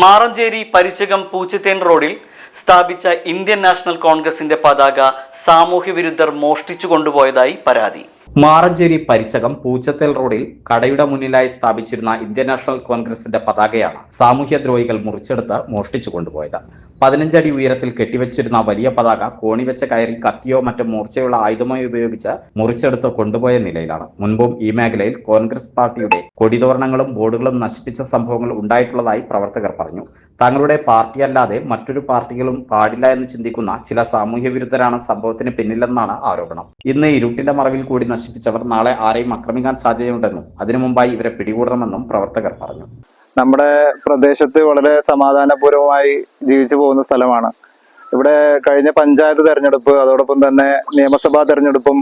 മാറഞ്ചേരി പരിചകം പൂച്ചത്തേൻ റോഡിൽ സ്ഥാപിച്ച Indian national കോൺഗ്രസിന്റെ പതാക സാമൂഹ്യവിരുദ്ധർ മോഷ്ടിച്ചു കൊണ്ടുപോയതായി പരാതി. മാറഞ്ചേരി പരിചകം പൂച്ചത്തേൽ റോഡിൽ കടയുടെ മുന്നിലായി സ്ഥാപിച്ചിരുന്ന ഇന്ത്യൻ നാഷണൽ കോൺഗ്രസിന്റെ പതാകയാണ് സാമൂഹ്യദ്രോഹികൾ മുറിച്ചെടുത്ത് മോഷ്ടിച്ചു കൊണ്ടുപോയത്. 15 അടി ഉയരത്തിൽ കെട്ടിവെച്ചിരുന്ന വലിയ പതാക കോണിവെച്ച കയറിൽ കത്തിയോ മറ്റോ മൂർച്ചയുള്ള ആയുധമോ ഉപയോഗിച്ച് മുറിച്ചെടുത്ത് കൊണ്ടുപോയ നിലയിലാണ്. മുൻപും ഈ മേഖലയിൽ കോൺഗ്രസ് പാർട്ടിയുടെ കൊടിതോരണങ്ങളും ബോർഡുകളും നശിപ്പിച്ച സംഭവങ്ങൾ ഉണ്ടായിട്ടുള്ളതായി പ്രവർത്തകർ പറഞ്ഞു. തങ്ങളുടെ പാർട്ടിയല്ലാതെ മറ്റൊരു പാർട്ടികളും പാടില്ല എന്ന് ചിന്തിക്കുന്ന ചില സാമൂഹ്യ വിരുദ്ധരാണ് സംഭവത്തിന് പിന്നിലെന്നാണ് ആരോപണം. ഇന്ന് ഇരുട്ടിന്റെ മറവിൽ കൂടി നശിപ്പിച്ചവർ നാളെ ആരെയും ആക്രമിക്കാൻ സാധ്യതയുണ്ടെന്നും അതിനു മുമ്പായി ഇവരെ പിടികൂടണമെന്നും പ്രവർത്തകർ പറഞ്ഞു. നമ്മുടെ പ്രദേശത്ത് വളരെ സമാധാനപൂർവമായി ജീവിച്ചു പോകുന്ന സ്ഥലമാണ്. ഇവിടെ കഴിഞ്ഞ പഞ്ചായത്ത് തെരഞ്ഞെടുപ്പ് അതോടൊപ്പം തന്നെ നിയമസഭാ തെരഞ്ഞെടുപ്പും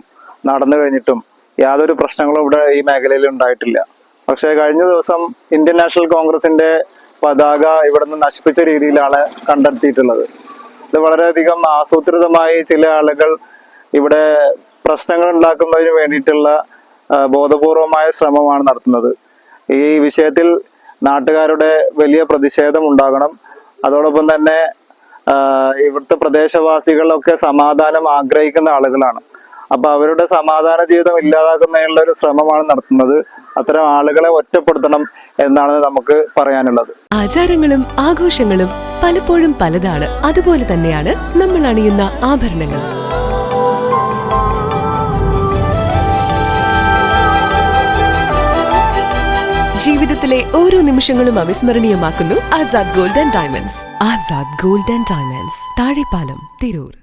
നടന്നു കഴിഞ്ഞിട്ടും യാതൊരു പ്രശ്നങ്ങളും ഇവിടെ ഈ മേഖലയിൽ ഉണ്ടായിട്ടില്ല. പക്ഷേ കഴിഞ്ഞ ദിവസം ഇന്ത്യൻ നാഷണൽ കോൺഗ്രസിന്റെ പതാക ഇവിടെ നിന്ന് നശിപ്പിച്ച രീതിയിലാണ് കണ്ടെത്തിയിട്ടുള്ളത്. ഇത് വളരെയധികം ആസൂത്രിതമായി ചില ആളുകൾ ഇവിടെ പ്രശ്നങ്ങൾ ഉണ്ടാക്കുന്നതിന് വേണ്ടിയിട്ടുള്ള ബോധപൂർവമായ ശ്രമമാണ് നടത്തുന്നത്. ഈ വിഷയത്തിൽ നാട്ടുകാരുടെ വലിയ പ്രതിഷേധം ഉണ്ടാകണം. അതോടൊപ്പം തന്നെ ഇവിടുത്തെ പ്രദേശവാസികളൊക്കെ സമാധാനം ആഗ്രഹിക്കുന്ന ആളുകളാണ്. അപ്പൊ അവരുടെ സമാധാന ജീവിതം ഇല്ലാതാക്കുന്നതിനുള്ള ഒരു ശ്രമമാണ് നടത്തുന്നത്. അത്തരം ആളുകളെ ഒറ്റപ്പെടുത്തണം എന്നാണ് നമുക്ക് പറയാനുള്ളത്. ആചാരങ്ങളും ആഘോഷങ്ങളും പലപ്പോഴും പലതാണ്. അതുപോലെ തന്നെയാണ് നമ്മൾ അണിയുന്ന ആഭരണങ്ങൾ. ജീവിതത്തിലെ ഓരോ നിമിഷങ്ങളും അവിസ്മരണീയമാക്കുന്നു Azad gold and diamonds. Azad gold and diamonds, Thazhepalam, Tirur.